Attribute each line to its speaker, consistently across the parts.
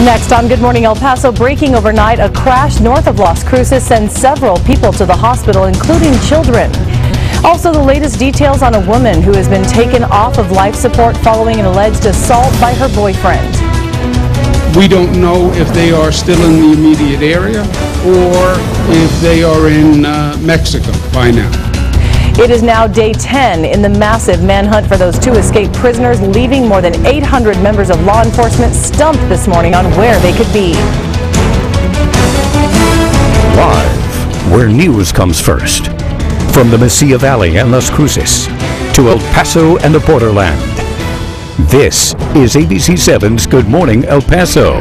Speaker 1: Next on Good Morning El Paso, breaking overnight, a crash north of Las Cruces sends several people to the hospital, including children. Also, the latest details on a woman who has been taken off of life support following an alleged assault by her boyfriend.
Speaker 2: We don't know if they are still in the immediate area or if they are in Mexico by now.
Speaker 1: It is now day 10 in the massive manhunt for those two escaped prisoners, leaving more than 800 members of law enforcement stumped this morning on where they could be.
Speaker 3: Live, where news comes first. From the Mesilla Valley and Las Cruces to El Paso and the borderland. This is ABC7's Good Morning El Paso.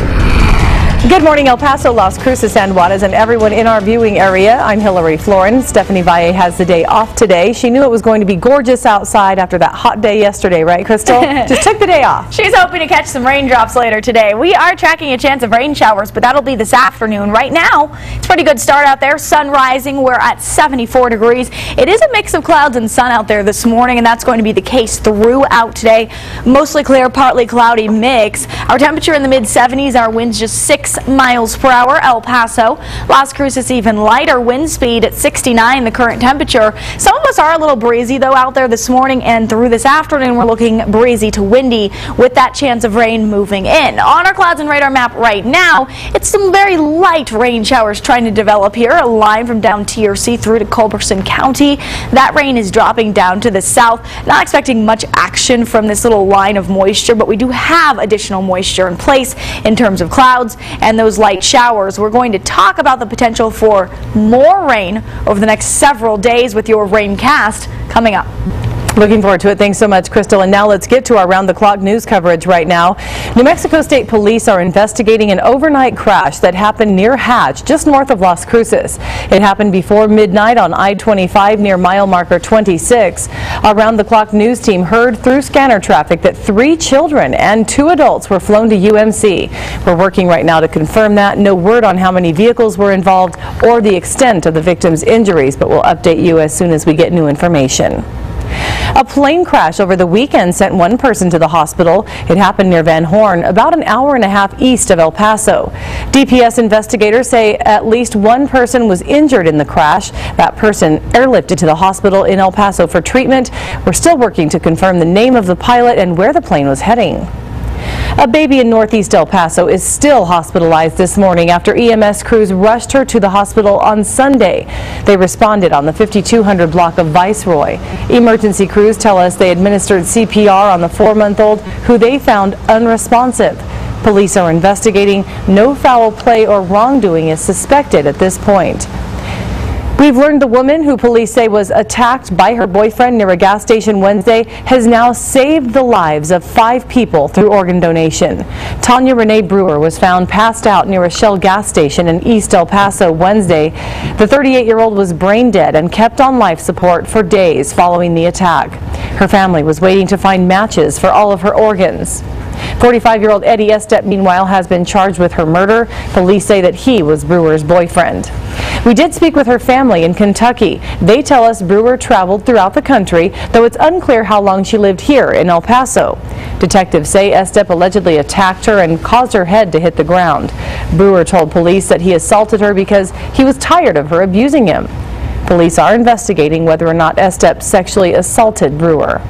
Speaker 1: Good morning, El Paso, Las Cruces, and Juarez, and everyone in our viewing area. I'm Floren. Stephanie Valle has the day off today. She knew it was going to be gorgeous outside after that hot day yesterday, right, Crystal? Just took the day off.
Speaker 4: She's hoping to catch some raindrops later today. We are tracking a chance of rain showers, but that'll be this afternoon. Right now, it's a pretty good start out there. Sun rising. We're at 74 degrees. It is a mix of clouds and sun out there this morning, and that's going to be the case throughout today. Mostly clear, partly cloudy mix. Our temperature in the mid-70s. Our winds just 6 miles per hour. El Paso, Las Cruces even lighter wind speed at 69, the current temperature. Some of us are a little breezy though out there this morning, and through this afternoon we're looking breezy to windy with that chance of rain moving in. On our clouds and radar map right now, it's some very light rain showers trying to develop here. A line from down TRC through to Culberson County. That rain is dropping down to the south. Not expecting much action from this little line of moisture, but we do have additional moisture in place in terms of clouds and those light showers. We're going to talk about the potential for more rain over the next several days with your Raincast coming up.
Speaker 1: Looking forward to it. Thanks so much, Crystal. And now let's get to our round-the-clock news coverage right now. New Mexico State Police are investigating an overnight crash that happened near Hatch, just north of Las Cruces. It happened before midnight on I-25 near mile marker 26. Our round-the-clock news team heard through scanner traffic that 3 children and 2 adults were flown to UMC. We're working right now to confirm that. No word on how many vehicles were involved or the extent of the victims' injuries, but we'll update you as soon as we get new information. A plane crash over the weekend sent 1 person to the hospital. It happened near Van Horn, about an hour and a half east of El Paso. DPS investigators say at least 1 person was injured in the crash. That person airlifted to the hospital in El Paso for treatment. We're still working to confirm the name of the pilot and where the plane was heading. A baby in northeast El Paso is still hospitalized this morning after EMS crews rushed her to the hospital on Sunday. They responded on the 5200 block of Viceroy. Emergency crews tell us they administered CPR on the 4-month-old, who they found unresponsive. Police are investigating. No foul play or wrongdoing is suspected at this point. We've learned the woman who police say was attacked by her boyfriend near a gas station Wednesday has now saved the lives of 5 people through organ donation. Tanya Renee Brewer was found passed out near a Shell gas station in East El Paso Wednesday. The 38-year-old was brain dead and kept on life support for days following the attack. Her family was waiting to find matches for all of her organs. 45-year-old Eddie Estep, meanwhile, has been charged with her murder. Police say that he was Brewer's boyfriend. We did speak with her family in Kentucky. They tell us Brewer traveled throughout the country, though it's unclear how long she lived here in El Paso. Detectives say Estep allegedly attacked her and caused her head to hit the ground. Brewer told police that he assaulted her because he was tired of her abusing him. Police are investigating whether or not Estep sexually assaulted Brewer.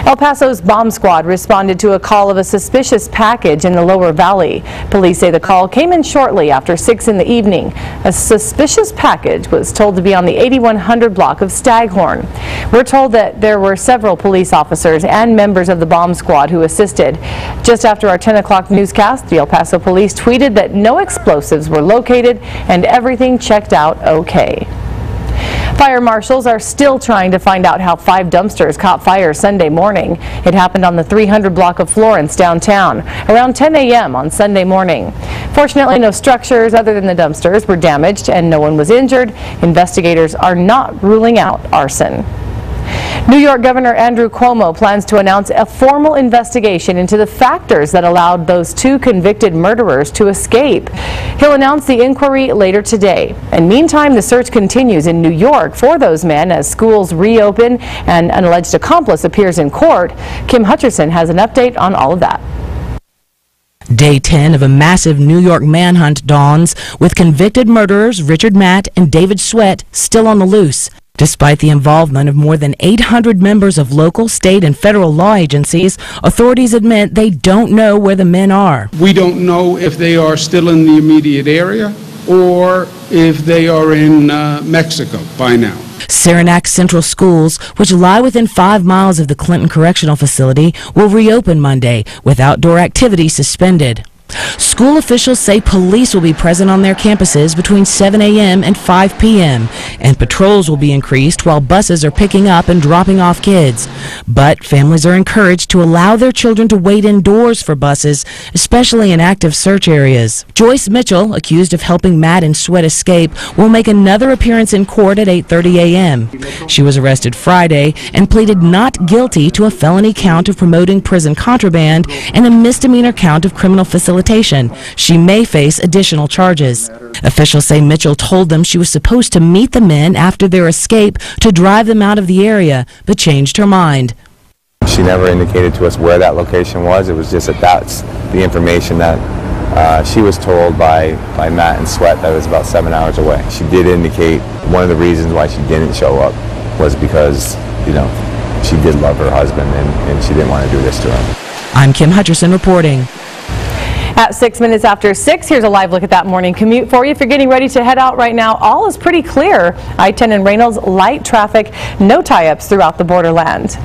Speaker 1: El Paso's bomb squad responded to a call of a suspicious package in the lower valley. Police say the call came in shortly after 6 in the evening. A suspicious package was told to be on the 8100 block of Staghorn. We're told that there were several police officers and members of the bomb squad who assisted. Just after our 10 o'clock newscast, the El Paso police tweeted that no explosives were located and everything checked out okay. Fire marshals are still trying to find out how 5 dumpsters caught fire Sunday morning. It happened on the 300 block of Floren downtown around 10 a.m. on Sunday morning. Fortunately, no structures other than the dumpsters were damaged and no one was injured. Investigators are not ruling out arson. New York Governor Andrew Cuomo plans to announce a formal investigation into the factors that allowed those 2 convicted murderers to escape. He'll announce the inquiry later today. And meantime, the search continues in New York for those men as schools reopen and an alleged accomplice appears in court. Kim Hutcherson has an update on all of that.
Speaker 5: Day 10 of a massive New York manhunt dawns, with convicted murderers Richard Matt and David Sweat still on the loose. Despite the involvement of more than 800 members of local, state, and federal law agencies, authorities admit they don't know where the men are.
Speaker 2: We don't know if they are still in the immediate area or if they are in Mexico by now.
Speaker 5: Saranac Central Schools, which lie within 5 miles of the Clinton Correctional Facility, will reopen Monday with outdoor activity suspended. School officials say police will be present on their campuses between 7 a.m. and 5 p.m. and patrols will be increased while buses are picking up and dropping off kids. But families are encouraged to allow their children to wait indoors for buses, especially in active search areas. Joyce Mitchell, accused of helping Matt and Sweat escape, will make another appearance in court at 8:30 a.m. She was arrested Friday and pleaded not guilty to a felony count of promoting prison contraband and a misdemeanor count of criminal facilitation. She may face additional charges. Officials say Mitchell told them she was supposed to meet the men after their escape to drive them out of the area, but changed her mind.
Speaker 6: She never indicated to us where that location was. It was just that that's the information that she was told by Matt and Sweat, that it was about 7 hours away. She did indicate one of the reasons why she didn't show up was because, you know, she did love her husband and she didn't want to do this to him.
Speaker 5: I'm Kim Hutcherson reporting.
Speaker 1: At 6 minutes after 6, here's a live look at that morning commute for you. If you're getting ready to head out right now, all is pretty clear. I-10 and Reynolds, light traffic, no tie-ups throughout the borderland.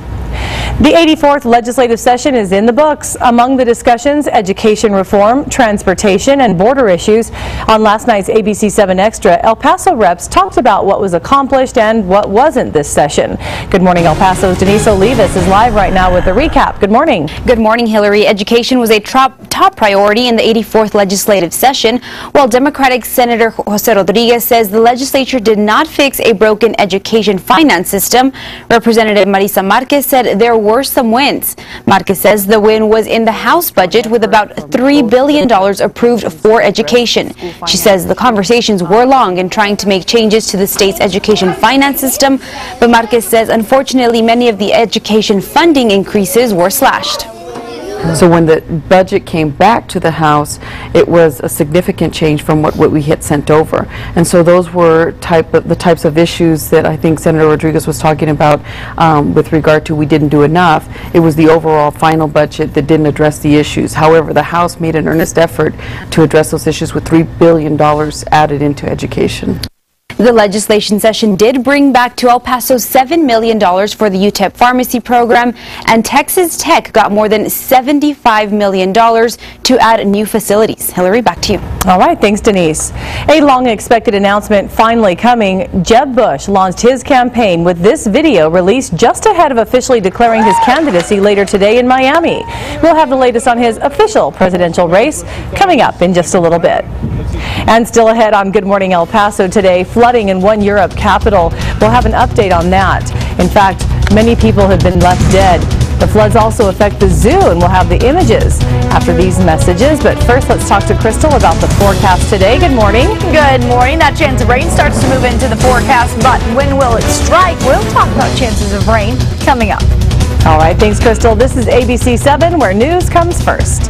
Speaker 1: The 84th legislative session is in the books. Among the discussions, education reform, transportation, and border issues. On last night's ABC 7 Extra, El Paso reps talked about what was accomplished and what wasn't this session. Good morning, El Paso's Denise Olivas is live right now with a recap. Good morning.
Speaker 7: Good morning, Hillary. Education was a top priority in the 84th legislative session, while Democratic Senator Jose Rodriguez says the legislature did not fix a broken education finance system. Representative Marisa Marquez said there were some wins. Marquez says the win was in the House budget with about $3 billion approved for education. She says the conversations were long in trying to make changes to the state's education finance system, but Marquez says unfortunately many of the education funding increases were slashed.
Speaker 8: So when the budget came back to the House, it was a significant change from what we had sent over. And so those were the types of issues that I think Senator Rodriguez was talking about with regard to we didn't do enough. It was the overall final budget that didn't address the issues. However, the House made an earnest effort to address those issues with $3 billion added into education.
Speaker 7: The legislation session did bring back to El Paso $7 million for the UTEP pharmacy program, and Texas Tech got more than $75 million to add new facilities. Hillary, back to you.
Speaker 1: All right, thanks, Denise. A long-expected announcement finally coming. Jeb Bush launched his campaign with this video released just ahead of officially declaring his candidacy later today in Miami. We'll have the latest on his official presidential race coming up in just a little bit. And still ahead on Good Morning El Paso today, flooding in one Europe capital. We'll have an update on that. In fact, many people have been left dead. The floods also affect the zoo, and we'll have the images after these messages. But first, let's talk to Crystal about the forecast today. Good morning.
Speaker 4: Good morning. That chance of rain starts to move into the forecast, but when will it strike? We'll talk about chances of rain coming up.
Speaker 1: All right, thanks, Crystal. This is ABC 7, where news comes first.